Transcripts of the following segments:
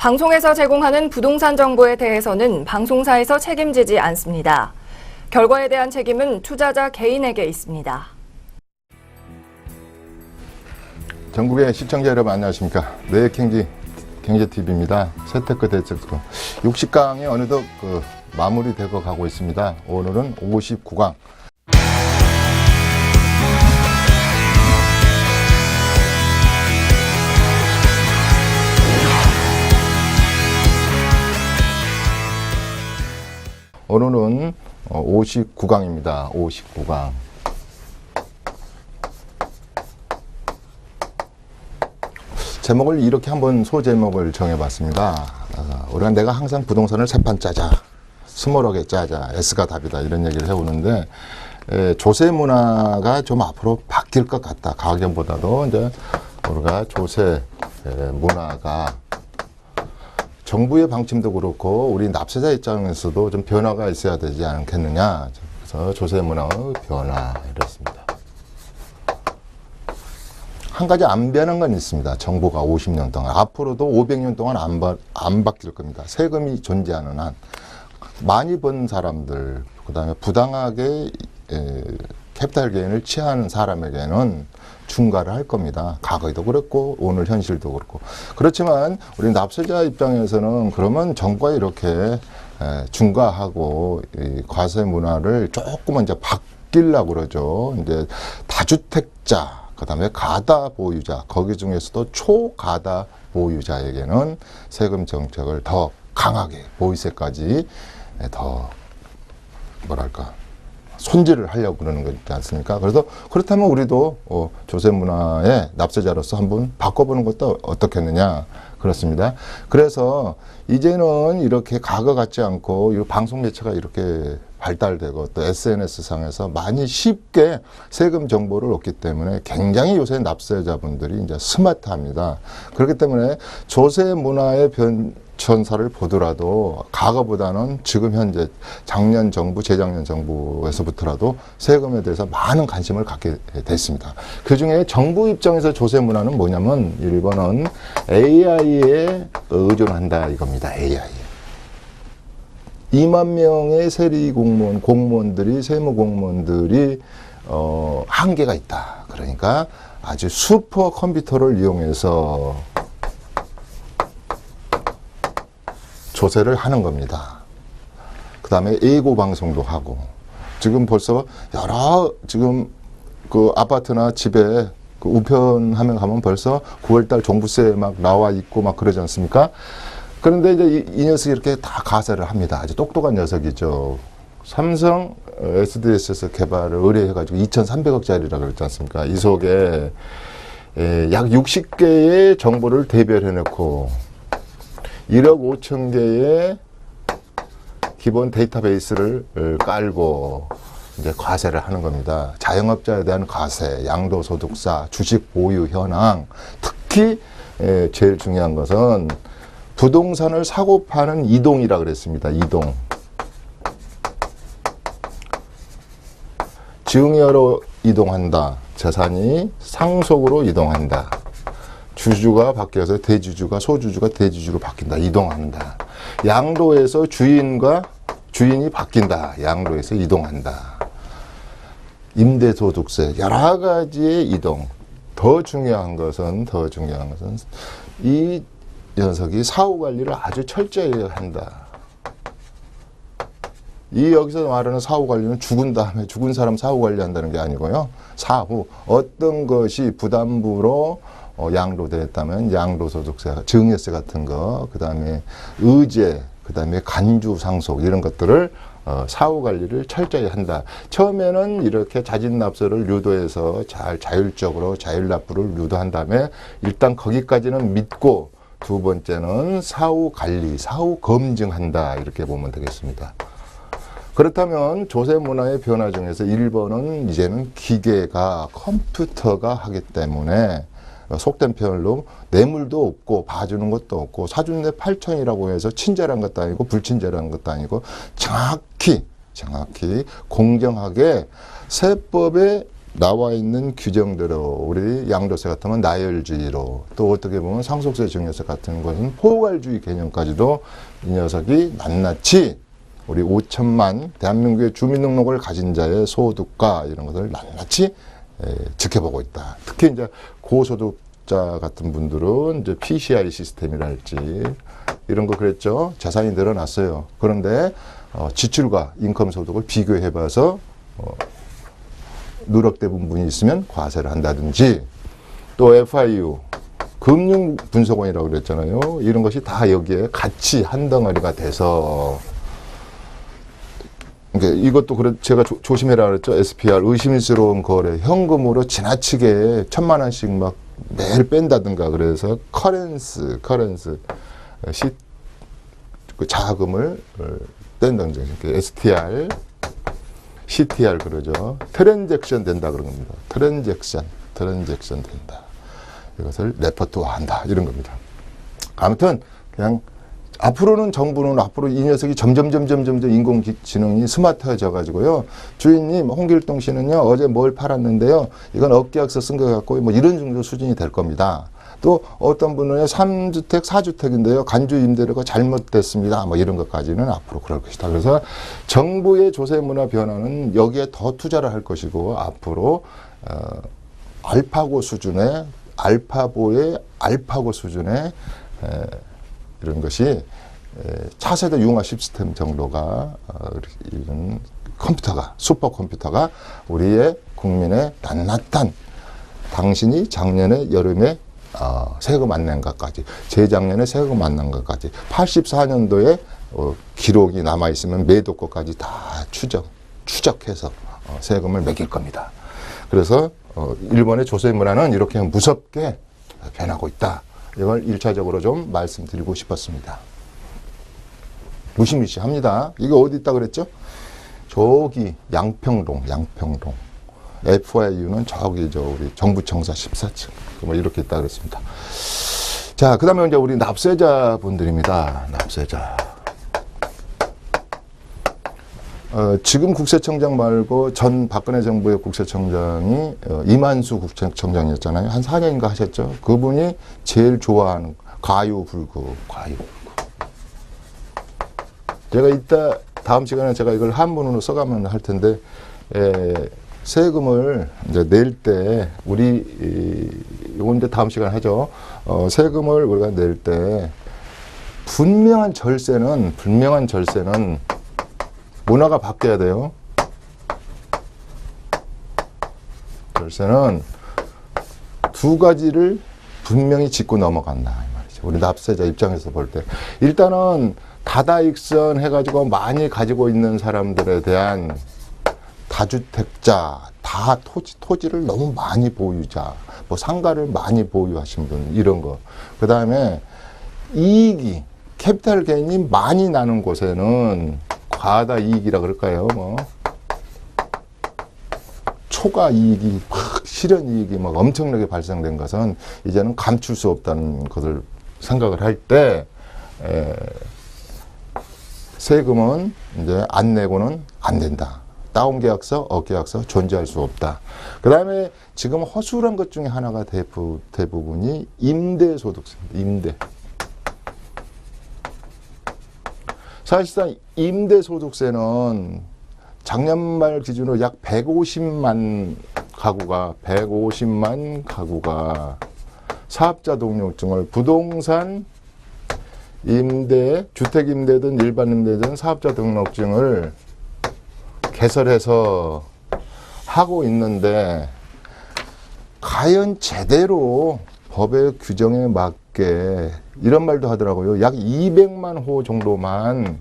방송에서 제공하는 부동산 정보에 대해서는 방송사에서 책임지지 않습니다. 결과에 대한 책임은 투자자 개인에게 있습니다. 전국의 시청자 여러분 안녕하십니까. 경제TV입니다. 재테크 대책소 60강이 어느덧 마무리되고 가고 있습니다. 오늘은 59강. 오늘은 59강입니다. 59강. 제목을 이렇게 한번 소제목을 정해봤습니다. 우리가 내가 항상 부동산을 세 판 짜자, 스몰하게 짜자, S가 답이다 이런 얘기를 해오는데 조세 문화가 좀 앞으로 바뀔 것 같다. 가격보다도 이제 우리가 조세 문화가 정부의 방침도 그렇고 우리 납세자 입장에서도 좀 변화가 있어야 되지 않겠느냐. 그래서 조세 문화의 변화 이렇습니다. 한 가지 안 변한 건 있습니다. 정부가 50년 동안. 앞으로도 500년 동안 안 바뀔 겁니다. 세금이 존재하는 한. 많이 번 사람들, 그 다음에 부당하게 캐피탈 게인을 취하는 사람에게는 중과를 할 겁니다. 과거에도 그렇고 오늘 현실도 그렇고. 그렇지만 우리 납세자 입장에서는 그러면 정부가 이렇게 중과하고 이 과세 문화를 조금은 이제 바뀌려고 그러죠. 이제 다주택자, 그 다음에 가다 보유자, 거기 중에서도 초가다 보유자에게는 세금 정책을 더 강하게, 보유세까지 더 뭐랄까 손질을 하려고 그러는 거지 않습니까? 그래서 그렇다면 우리도 조세 문화의 납세자로서 한번 바꿔보는 것도 어떻겠느냐 그렇습니다. 그래서 이제는 이렇게 과거 같지 않고 이 방송 매체가 이렇게 발달되고 또 SNS 상에서 많이 쉽게 세금 정보를 얻기 때문에 굉장히 요새 납세자분들이 이제 스마트합니다. 그렇기 때문에 조세 문화의 변천사를 보더라도 과거보다는 지금 현재 작년 정부, 재작년 정부에서부터라도 세금에 대해서 많은 관심을 갖게 됐습니다. 그중에 정부 입장에서 조세 문화는 뭐냐면 1번은 AI에 의존한다 이겁니다. AI. 2만 명의 세리 공무원들이 세무공무원들이 한계가 있다. 그러니까 아주 슈퍼 컴퓨터를 이용해서 조세를 하는 겁니다. 그 다음에 예고 방송도 하고 지금 벌써 지금 그 아파트나 집에 그 우편하면 가면 벌써 9월달 종부세 막 나와 있고 막 그러지 않습니까? 그런데 이제 이 녀석이 이렇게 다 가세를 합니다. 아주 똑똑한 녀석이죠. 삼성 SDS에서 개발을 의뢰해가지고 2,300억짜리라고 그랬지 않습니까? 이 속에 약 60개의 정보를 대별해놓고 1억 5천 개의 기본 데이터베이스를 깔고 이제 과세를 하는 겁니다. 자영업자에 대한 과세, 양도소득세, 주식 보유 현황, 특히 제일 중요한 것은 부동산을 사고 파는 이동이라 그랬습니다. 이동. 증여로 이동한다. 재산이 상속으로 이동한다. 주주가 바뀌어서 대주주가 소주주가 대주주로 바뀐다. 이동한다. 양도에서 주인이 바뀐다. 양도에서 이동한다. 임대소득세 여러 가지의 이동. 더 중요한 것은 이 녀석이 사후 관리를 아주 철저히 한다. 이 여기서 말하는 사후 관리는 죽은 다음에 죽은 사람 사후 관리한다는 게 아니고요. 사후 어떤 것이 부담부로 양도됐다면 양도소득세, 증여세 같은 거, 그 다음에 의제, 그 다음에 간주상속 이런 것들을 사후 관리를 철저히 한다. 처음에는 이렇게 자진납세를 유도해서 자율적으로 자율납부를 유도한 다음에 일단 거기까지는 믿고 두 번째는 사후 관리, 사후 검증한다. 이렇게 보면 되겠습니다. 그렇다면 조세 문화의 변화 중에서 1번은 이제는 기계가 컴퓨터가 하기 때문에 속된 표현으로 뇌물도 없고 봐주는 것도 없고 사준내 8천이라고 해서 친절한 것도 아니고 불친절한 것도 아니고 정확히 공정하게 세법에 나와 있는 규정대로 우리 양도세 같으면 나열주의로 또 어떻게 보면 상속세 증여세 같은 것은 포괄주의 개념까지도 이 녀석이 낱낱이 우리 5천만 대한민국의 주민등록을 가진 자의 소득과 이런 것을 낱낱이 지켜보고 있다. 특히 이제 고소득자 같은 분들은 이제 PCI 시스템이랄지 이런 거 그랬죠. 재산이 늘어났어요. 그런데 지출과 인컴 소득을 비교해봐서 누락된 부분이 있으면 과세를 한다든지 또 FIU 금융 분석원이라고 그랬잖아요. 이런 것이 다 여기에 같이 한 덩어리가 돼서 그러니까 이것도 그래 제가 조심해라 그랬죠. SPR 의심스러운 거래 현금으로 지나치게 1,000만 원씩 막 매일 뺀다든가 그래서 커런스 그 자금을 뗀다든지 STR CTR 그러죠. 트랜잭션 된다 그런 겁니다. 트랜잭션 된다. 이것을 레퍼토화한다 이런 겁니다. 아무튼 그냥 앞으로는 정부는 앞으로 이 녀석이 점점 인공지능이 스마트해져 가지고요. 주인님 홍길동 씨는요 어제 뭘 팔았는데요. 이건 업계약서 쓴 것 같고 뭐 이런 정도 수준이 될 겁니다. 또 어떤 분은 3주택, 4주택인데요. 간주 임대료가 잘못됐습니다. 뭐 이런 것까지는 앞으로 그럴 것이다. 그래서 정부의 조세 문화 변화는 여기에 더 투자를 할 것이고 앞으로 알파고 수준의 알파고의 알파고 수준의 이런 것이 차세대 융합 시스템 정도가 이런 컴퓨터가 슈퍼컴퓨터가 우리의 국민의 낱낱한 당신이 작년에 여름에 세금 안 낸 것까지 재작년에 세금 안 낸 것까지 84년도에 기록이 남아있으면 매도권까지 다 추적해서 세금을 매길 겁니다. 그래서 일본의 조세 문화는 이렇게 무섭게 변하고 있다. 이걸 1차적으로 좀 말씀드리고 싶었습니다. 무시무시합니다. 이게 어디 있다 그랬죠? 저기 양평동. FIU는 저기 우리 정부청사 14층. 뭐 이렇게 있다 그랬습니다. 자, 그 다음에 이제 우리 납세자 분들입니다. 납세자. 지금 국세청장 말고 전 박근혜 정부의 국세청장이 이만수 국세청장이었잖아요. 한 4년인가 하셨죠. 그분이 제일 좋아하는 과유불급. 제가 이따 다음 시간에 제가 이걸 한문으로 써가면 할 텐데 세금을 이제 낼 때 우리 이건 이제 다음 시간에 하죠. 세금을 우리가 낼 때 분명한 절세는 문화가 바뀌어야 돼요. 절세는 두 가지를 분명히 짚고 넘어간다 이 말이죠. 우리 납세자 입장에서 볼 때 일단은 다다익선 해가지고 많이 가지고 있는 사람들에 대한 다주택자, 다 토지를 너무 많이 보유자, 뭐 상가를 많이 보유하신 분 이런 거. 그 다음에 이익이 캐피탈 게인이 많이 나는 곳에는 과다 이익이라 그럴까요? 뭐 초과 이익이 막 실현 이익이 막 엄청나게 발생된 것은 이제는 감출 수 없다는 것을 생각을 할 때 세금은 이제 안 내고는 안 된다. 다운계약서, 업계약서 존재할 수 없다. 그 다음에 지금 허술한 것 중에 하나가 대부분이 임대소득세입니다. 임대. 사실상 임대소득세는 작년 말 기준으로 약 150만 가구가 사업자 등록증을 부동산 임대, 주택 임대든 일반 임대든 사업자 등록증을 개설해서 하고 있는데 과연 제대로 법의 규정에 맞게 이런 말도 하더라고요. 약 200만 호 정도만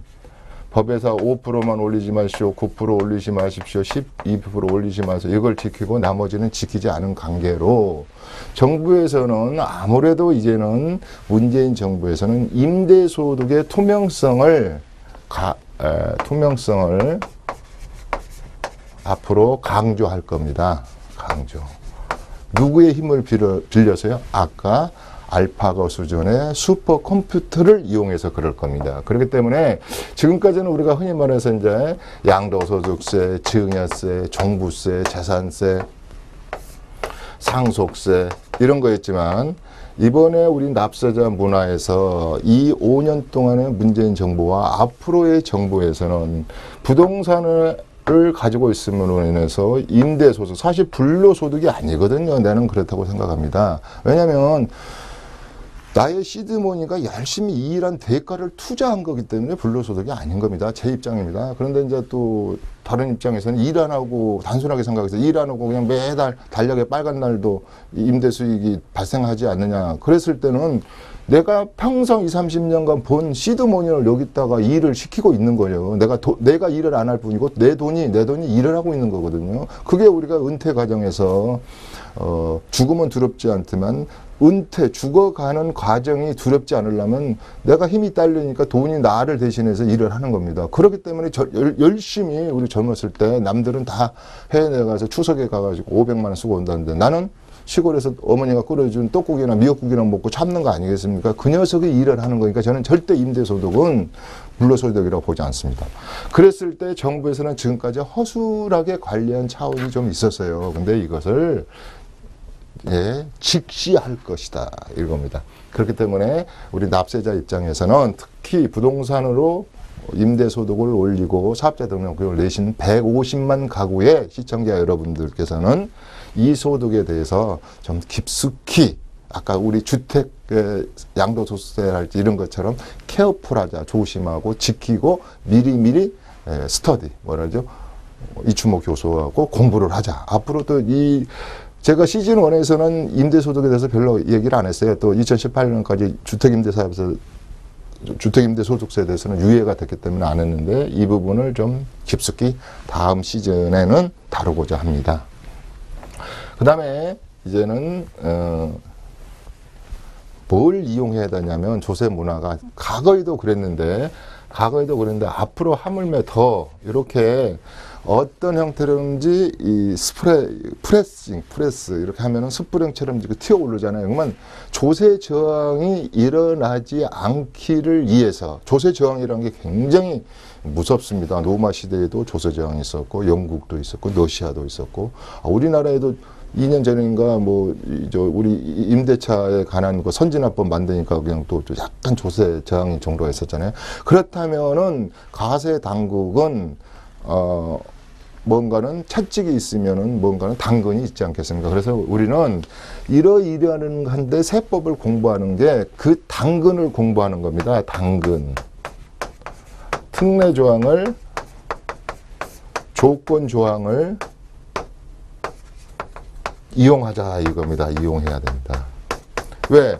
법에서 5%만 올리지 마시오, 9% 올리지 마십시오, 12% 올리지 마세요. 이걸 지키고 나머지는 지키지 않은 관계로 정부에서는 아무래도 이제는 문재인 정부에서는 임대소득의 투명성을 앞으로 강조할 겁니다. 강조. 누구의 힘을 빌려서요? 아까 알파고 수준의 슈퍼컴퓨터를 이용해서 그럴 겁니다. 그렇기 때문에 지금까지는 우리가 흔히 말해서 이제 양도소득세, 증여세, 종부세, 재산세 상속세 이런 거였지만 이번에 우리 납세자 문화에서 이 5년 동안의 문재인 정부와 앞으로의 정부에서는 부동산을 가지고 있음으로 인해서 임대소득, 사실 불로소득이 아니거든요. 나는 그렇다고 생각합니다. 왜냐하면 나의 시드머니가 열심히 일한 대가를 투자한 거기 때문에 불로소득이 아닌 겁니다. 제 입장입니다. 그런데 이제 또 다른 입장에서는 일 안 하고 단순하게 생각해서 일 안 하고 그냥 매달 달력에 빨간 날도 임대 수익이 발생하지 않느냐. 그랬을 때는 내가 평생 20, 30년간 본 시드머니를 여기다가 일을 시키고 있는 거예요. 내가 일을 안 할 뿐이고 내 돈이 일을 하고 있는 거거든요. 그게 우리가 은퇴 과정에서 죽으면 두렵지 않지만 죽어가는 과정이 두렵지 않으려면 내가 힘이 딸리니까 돈이 나를 대신해서 일을 하는 겁니다. 그렇기 때문에 열심히 우리 젊었을 때 남들은 다 해외 나가서 추석에 가가지고 500만 원 쓰고 온다는데 나는 시골에서 어머니가 끓여준 떡국이나 미역국이나 먹고 참는 거 아니겠습니까? 그 녀석이 일을 하는 거니까 저는 절대 임대소득은 불로소득이라고 보지 않습니다. 그랬을 때 정부에서는 지금까지 허술하게 관리한 차원이 좀 있었어요. 근데 이것을 직시할 것이다 이겁니다. 그렇기 때문에 우리 납세자 입장에서는 특히 부동산으로 임대소득을 올리고 사업자 등록금을 내신 150만 가구의 시청자 여러분들께서는 이 소득에 대해서 좀 깊숙이 아까 우리 주택 양도소득세랄지 이런 것처럼 케어풀하자, 조심하고 지키고 미리미리 스터디 이추모 교수하고 공부를 하자. 앞으로 또 제가 시즌 1에서는 임대소득에 대해서 별로 얘기를 안 했어요. 또 2018년까지 주택임대소득세에 대해서는 유예가 됐기 때문에 안 했는데 이 부분을 좀 깊숙이 다음 시즌에는 다루고자 합니다. 그 다음에 이제는 뭘 이용해야 되냐면 조세 문화가 과거에도 그랬는데 앞으로 하물며 더 이렇게 어떤 형태로든지 이 프레스 이렇게 하면은 숯불형처럼 튀어 오르잖아요. 그러면 조세 저항이 일어나지 않기를 위해서 조세 저항이라는 게 굉장히 무섭습니다. 로마 시대에도 조세 저항이 있었고 영국도 있었고 러시아도 있었고 우리나라에도 2년 전인가 우리 임대차에 관한 그 선진화법 만드니까 그냥 또 약간 조세 저항 정도가 있었잖아요. 그렇다면은 가세 당국은 뭔가는 채찍이 있으면은 뭔가는 당근이 있지 않겠습니까? 그래서 우리는 이러이러한 한데 세법을 공부하는 게 그 당근을 공부하는 겁니다. 당근. 특례 조항을, 조건 조항을 이용하자 이겁니다. 이용해야 됩니다. 왜?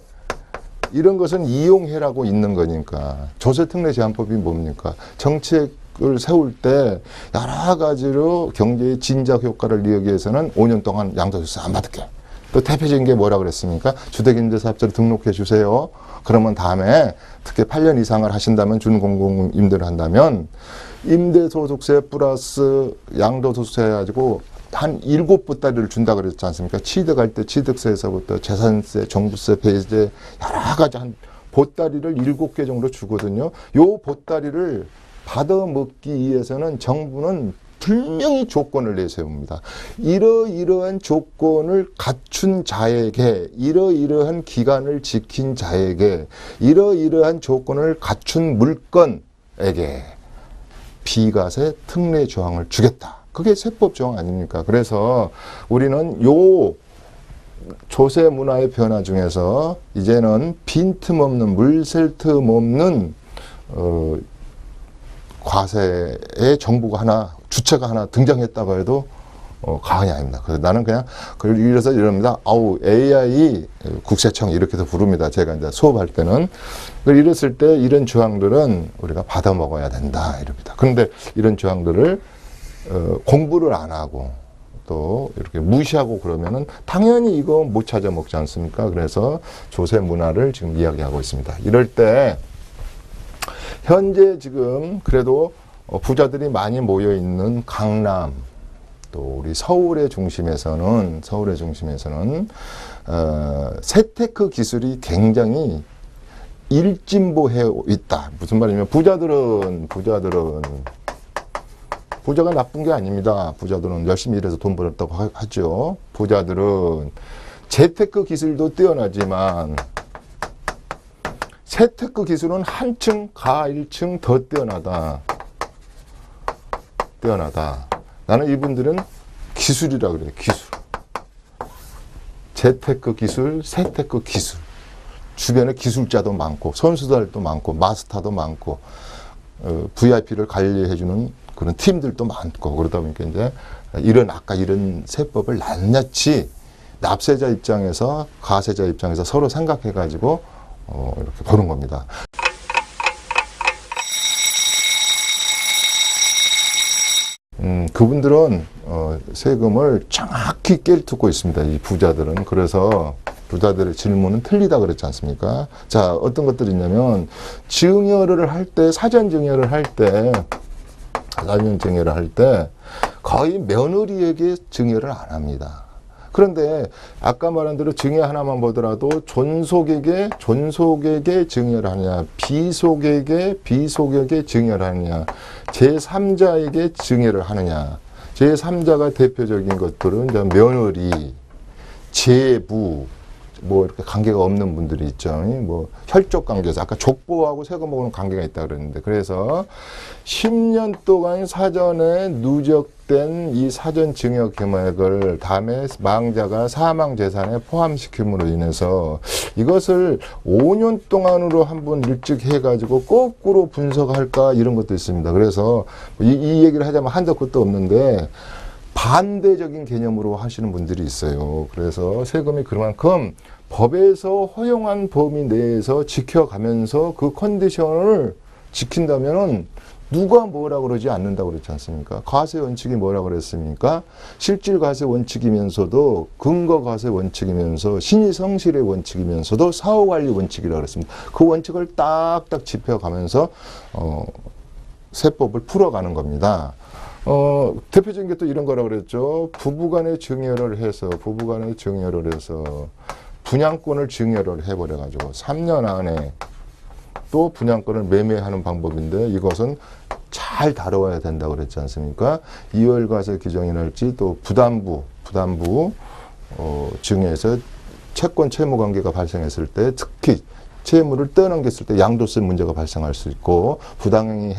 이런 것은 이용해라고 있는 거니까. 조세특례제한법이 뭡니까? 정책을 세울 때 여러 가지로 경제의 진작 효과를 이루기 위해서는 5년 동안 양도소득세 안 받을게. 또 대표적인 게 뭐라 그랬습니까? 주택임대사업자를 등록해 주세요. 그러면 다음에 특히 8년 이상을 하신다면 준공공임대를 한다면 임대소득세 플러스 양도소득세 해가지고 한 7보따리를 준다 그랬지 않습니까? 취득할 때 취득세에서부터 재산세, 종부세, 배제 여러 가지 한 보따리를 7개 정도 주거든요. 요 보따리를 받아먹기 위해서는 정부는 분명히 조건을 내세웁니다. 이러이러한 조건을 갖춘 자에게, 이러이러한 기간을 지킨 자에게, 이러이러한 조건을 갖춘 물건에게 비과세 특례 조항을 주겠다. 그게 세법 조항 아닙니까? 그래서 우리는 요 조세 문화의 변화 중에서 이제는 빈틈없는, 물샐 틈 없는 과세의 정부가 하나, 주체가 하나 등장했다고 해도 과언이 아닙니다. 그래서 나는 그냥 이래서 이럽니다. AI 국세청 이렇게도 부릅니다. 제가 이제 수업할 때는. 이랬을 때 이런 조항들은 우리가 받아 먹어야 된다 이럽니다. 그런데 이런 조항들을 공부를 안 하고 또 이렇게 무시하고 그러면은 당연히 이거 못 찾아 먹지 않습니까? 그래서 조세 문화를 지금 이야기하고 있습니다. 이럴 때 현재 지금 그래도 부자들이 많이 모여 있는 강남 또 우리 서울의 중심에서는 세테크 기술이 굉장히 일진보해 있다. 무슨 말이냐면 부자들은 부자가 나쁜 게 아닙니다. 부자들은 열심히 일해서 돈 벌었다고 하죠. 부자들은 재테크 기술도 뛰어나지만 재테크 기술은 한층 가일층 더 뛰어나다. 나는 이분들은 기술이라고 그래요. 기술. 재테크 기술, 세테크 기술. 주변에 기술자도 많고 선수들도 많고 마스터도 많고 VIP를 관리해주는 그런 팀들도 많고 그러다 보니까 이제 아까 이런 세법을 낱낱이 납세자 입장에서 가세자 입장에서 서로 생각해가지고 이렇게 보는 겁니다. 그분들은 세금을 정확히 깨트고 있습니다. 이 부자들은. 그래서 부자들의 질문은 틀리다 그랬지 않습니까? 자, 어떤 것들이 있냐면 증여를 할 때, 사전 증여를 할 때 거의 며느리에게 증여를 안 합니다. 그런데 아까 말한 대로 증여 하나만 보더라도 존속에게 증여를 하느냐, 비속에게 증여를 하느냐, 제3자에게 증여를 하느냐. 제3자가 대표적인 것들은 이제 며느리, 제부, 뭐 이렇게 관계가 없는 분들이 있죠. 뭐 혈족 관계에서 아까 족보하고 세금하고는 관계가 있다 그랬는데, 그래서 10년 동안 사전에 누적된 이 사전 증여 금액을 다음에 망자가 사망 재산에 포함시킴으로 인해서 이것을 5년 동안으로 한번 일찍해 가지고 거꾸로 분석할까 이런 것도 있습니다. 그래서 이 얘기를 하자면 한도 끝도 없는데 반대적인 개념으로 하시는 분들이 있어요. 그래서 세금이 그만큼 법에서 허용한 범위 내에서 지켜가면서 그 컨디션을 지킨다면은 누가 뭐라 그러지 않는다고 그랬지 않습니까? 과세 원칙이 뭐라 그랬습니까? 실질 과세 원칙이면서도 근거 과세 원칙이면서 신의 성실의 원칙이면서도 사후 관리 원칙이라고 그랬습니다. 그 원칙을 딱딱 지켜가면서 세법을 풀어가는 겁니다. 대표적인 게 또 이런 거라고 그랬죠. 부부간의 증여를 해서 분양권을 증여를 해버려가지고 3년 안에 또 분양권을 매매하는 방법인데 이것은 잘 다뤄야 된다고 그랬지 않습니까? 이월과세 규정이랄지 또 부담부 증여에서 채권 채무 관계가 발생했을 때 특히 채무를 떠넘겼을 때 양도세 문제가 발생할 수 있고 부당행위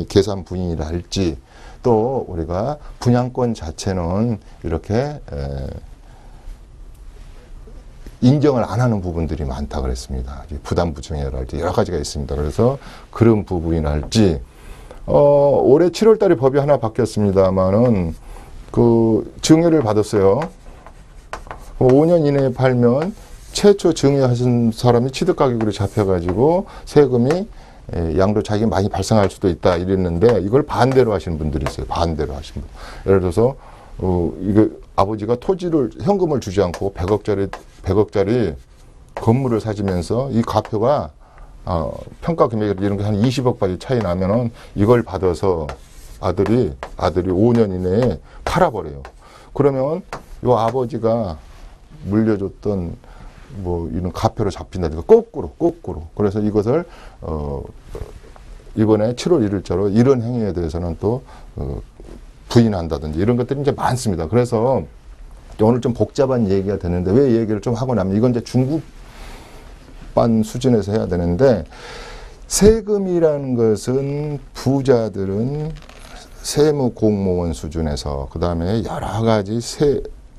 계산 부인이라 할지 또 우리가 분양권 자체는 이렇게 인정을 안 하는 부분들이 많다 그랬습니다. 부담부 증여랄지 여러 가지가 있습니다. 그래서 그런 부분이랄지 올해 7월 달에 법이 하나 바뀌었습니다만은 그 증여를 받았어요. 5년 이내에 팔면 최초 증여하신 사람이 취득가격으로 잡혀가지고 세금이 양도 차익이 많이 발생할 수도 있다 이랬는데 이걸 반대로 하시는 분들이 있어요. 반대로 하시는 분. 예를 들어서 이거 아버지가 토지를 현금을 주지 않고 100억짜리 건물을 사주면서 이 가표가 평가 금액이 이런 게 한 20억까지 차이 나면은 이걸 받아서 아들이 5년 이내에 팔아버려요. 그러면 이 아버지가 물려줬던 뭐 이런 가표로 잡힌다든가 거꾸로 그래서 이것을 이번에 7월 1일자로 이런 행위에 대해서는 또 부인한다든지 이런 것들이 이제 많습니다. 그래서 오늘 좀 복잡한 얘기가 되는데 왜 얘기를 좀 하고 나면 이건 이제 중급반 수준에서 해야 되는데 세금이라는 것은 부자들은 세무 공무원 수준에서 그 다음에 여러 가지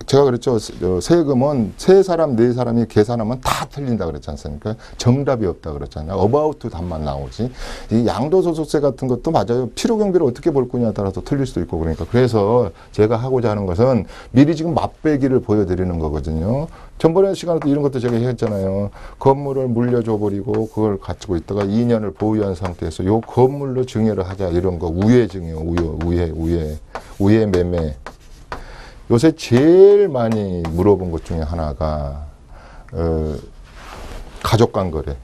제가 그랬죠. 세금은 세 사람, 네 사람이 계산하면 다 틀린다 그랬지 않습니까? 정답이 없다 그랬잖아요. 어바우트 답만 나오지. 이 양도소득세 같은 것도 맞아요. 필요경비를 어떻게 볼 거냐에 따라서 틀릴 수도 있고 그러니까. 그래서 제가 하고자 하는 것은 미리 지금 맛배기를 보여드리는 거거든요. 전번에 시간에도 이런 것도 제가 했잖아요. 건물을 물려줘 버리고 그걸 가지고 있다가 2년을 보유한 상태에서 요 건물로 증여를 하자 이런 거. 우회 증여, 우회 매매. 요새 제일 많이 물어본 것 중에 하나가 가족 간 거래.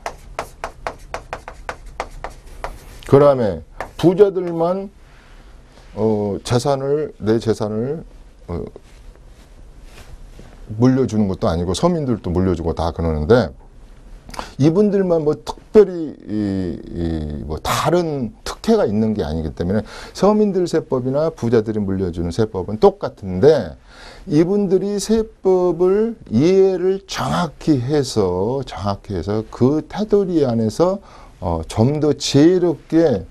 그 다음에 부자들만 내 재산을 물려주는 것도 아니고 서민들도 물려주고 다 그러는데 이분들만 뭐 특별히 뭐 다른 특혜가 있는 게 아니기 때문에 서민들 세법이나 부자들이 물려주는 세법은 똑같은데 이분들이 세법을 이해를 정확히 해서 그 테두리 안에서 좀 더 지혜롭게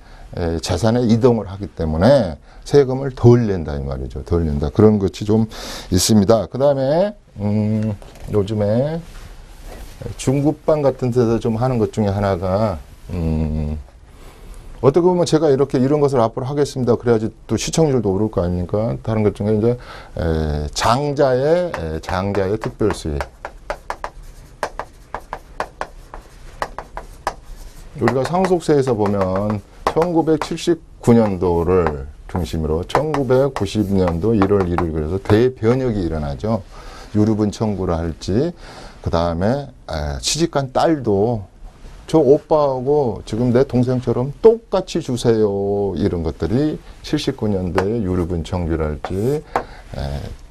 재산의 이동을 하기 때문에 세금을 덜 낸다 이 말이죠. 덜 낸다. 그런 것이 좀 있습니다. 그 다음에 요즘에 중국방 같은 데서 좀 하는 것 중에 하나가 어떻게 보면 제가 이런 것을 앞으로 하겠습니다. 그래야지 또 시청률도 오를 거 아닙니까? 다른 것 중에 이제 장자의 특별수익. 우리가 상속세에서 보면 1979년도를 중심으로 1990년도 1월 1일 그래서 대변혁이 일어나죠. 유류분 청구를 할지 그 다음에 시집간 딸도 저 오빠하고 지금 내 동생처럼 똑같이 주세요. 이런 것들이 79년도에 유류분 청구랄지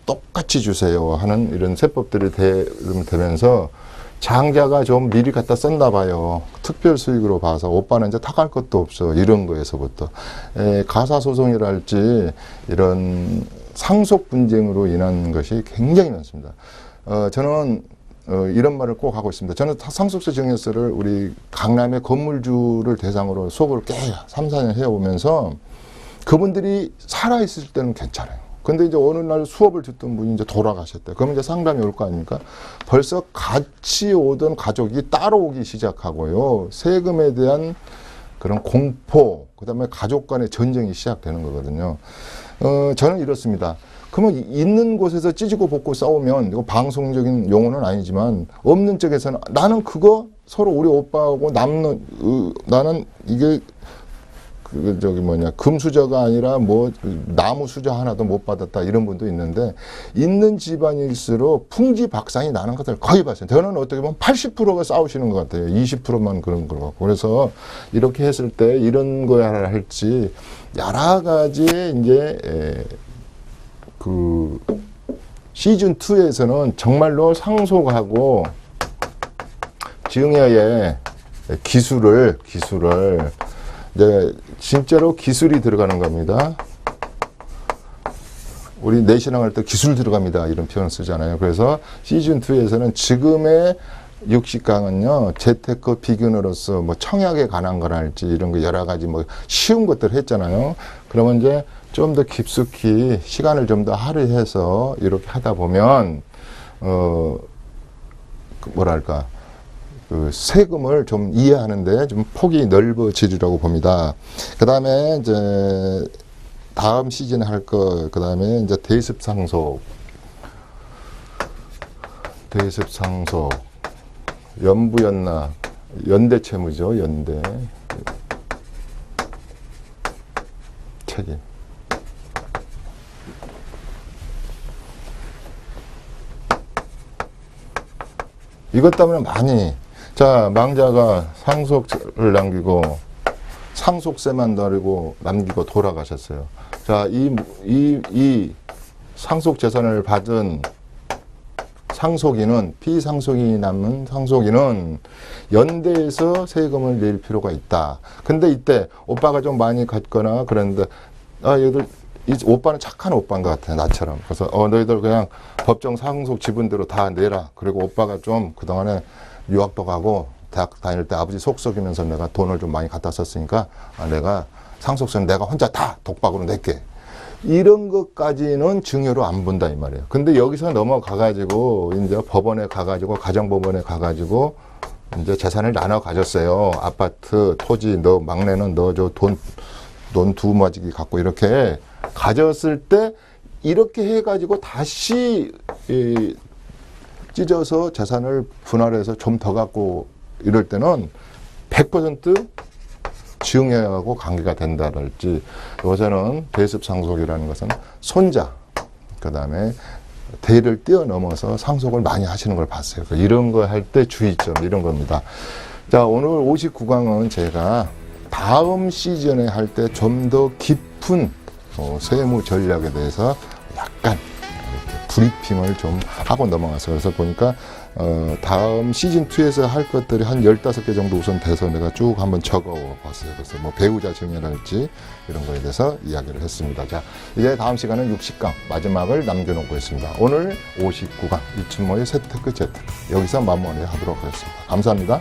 똑같이 주세요 하는 이런 세법들이 되면서 장자가 좀 미리 갖다 썼나 봐요. 특별 수익으로 봐서 오빠는 이제 타갈 것도 없어. 이런 거에서부터 가사소송이랄지 이런 상속 분쟁으로 인한 것이 굉장히 많습니다. 저는 이런 말을 꼭 하고 있습니다. 저는 상속세 증여세를 우리 강남의 건물주를 대상으로 수업을 꽤 3, 4년 해오면서 그분들이 살아있을 때는 괜찮아요. 근데 이제 어느 날 수업을 듣던 분이 이제 돌아가셨대. 그러면 이제 상담이 올 거 아닙니까? 벌써 같이 오던 가족이 따로 오기 시작하고요. 세금에 대한 그런 공포, 그 다음에 가족 간의 전쟁이 시작되는 거거든요. 저는 이렇습니다. 그러면 있는 곳에서 찢고 볶고 싸우면, 이거 방송적인 용어는 아니지만, 없는 쪽에서는 나는 그거 서로 우리 오빠하고 나는 이게 금수저가 아니라 나무 수저 하나도 못 받았다 이런 분도 있는데 있는 집안일수록 풍지박산이 나는 것들 거의 봤어요. 저는 어떻게 보면 80%가 싸우시는 것 같아요. 20%만 그런 거 같고. 그래서 이렇게 했을 때 이런 거야 할지 여러 가지의 이제 그 시즌 2에서는 정말로 상속하고 증여의 기술을 이제 진짜로 기술이 들어가는 겁니다. 우리 내신앙 할 때 기술 들어갑니다. 이런 표현 쓰잖아요. 그래서 시즌2에서는 지금의 60강은요, 재테크 비기너로서 청약에 관한 거랄지 이런 거 여러 가지 쉬운 것들 했잖아요. 그러면 이제 좀 더 깊숙이 시간을 좀 더 할애해서 이렇게 하다 보면, 그 세금을 좀 이해하는데 좀 폭이 넓어지리라고 봅니다. 그 다음에 이제 다음 시즌에 할 거, 그 다음에 이제 대습 상속, 연부연납, 연대 채무죠, 연대 책임. 이것 때문에 많이 망자가 상속을 남기고 상속세만 남기고 돌아가셨어요. 자, 이 상속 재산을 받은 상속인은 피상속인이 남은 상속인은 연대에서 세금을 낼 필요가 있다. 근데 이때 오빠가 좀 많이 갔거나 그랬는데 이 오빠는 착한 오빠인 것 같아, 나처럼. 그래서 너희들 그냥 법정 상속 지분대로 다 내라. 그리고 오빠가 좀 그동안에 유학도 가고 대학 다닐 때 아버지 속 썩이면서 내가 돈을 좀 많이 갖다 썼으니까 내가 상속세는 내가 혼자 다 독박으로 낼게. 이런 것까지는 증여로 안 본다 이 말이에요. 근데 여기서 넘어가가지고 이제 법원에 가가지고 가정법원에 가가지고 이제 재산을 나눠 가졌어요. 아파트, 토지, 너 막내는 너 저 돈 두 마지기 갖고 이렇게 가졌을 때 이렇게 해가지고 다시 찢어서 재산을 분할해서 좀 더 갖고 이럴 때는 100% 증여하고 관계가 된다랄지. 요새는 대습상속이라는 것은 손자, 그 다음에 대를 뛰어넘어서 상속을 많이 하시는 걸 봤어요. 이런 거 할 때 주의점 이런 겁니다. 자, 오늘 59강은 제가 다음 시즌에 할 때 좀 더 깊은 세무 전략에 대해서 약간 브리핑을 좀 하고 넘어가서 그래서 보니까 다음 시즌2에서 할 것들이 한 15개 정도 우선 돼서 내가 쭉 한번 적어 봤어요. 그래서 뭐 배우자 정렬할지 이런 거에 대해서 이야기를 했습니다. 자, 이제 다음 시간은 60강 마지막을 남겨놓고 있습니다. 오늘 59강 이춘모의 세테크 재테크 여기서 마무리하도록 하겠습니다. 감사합니다.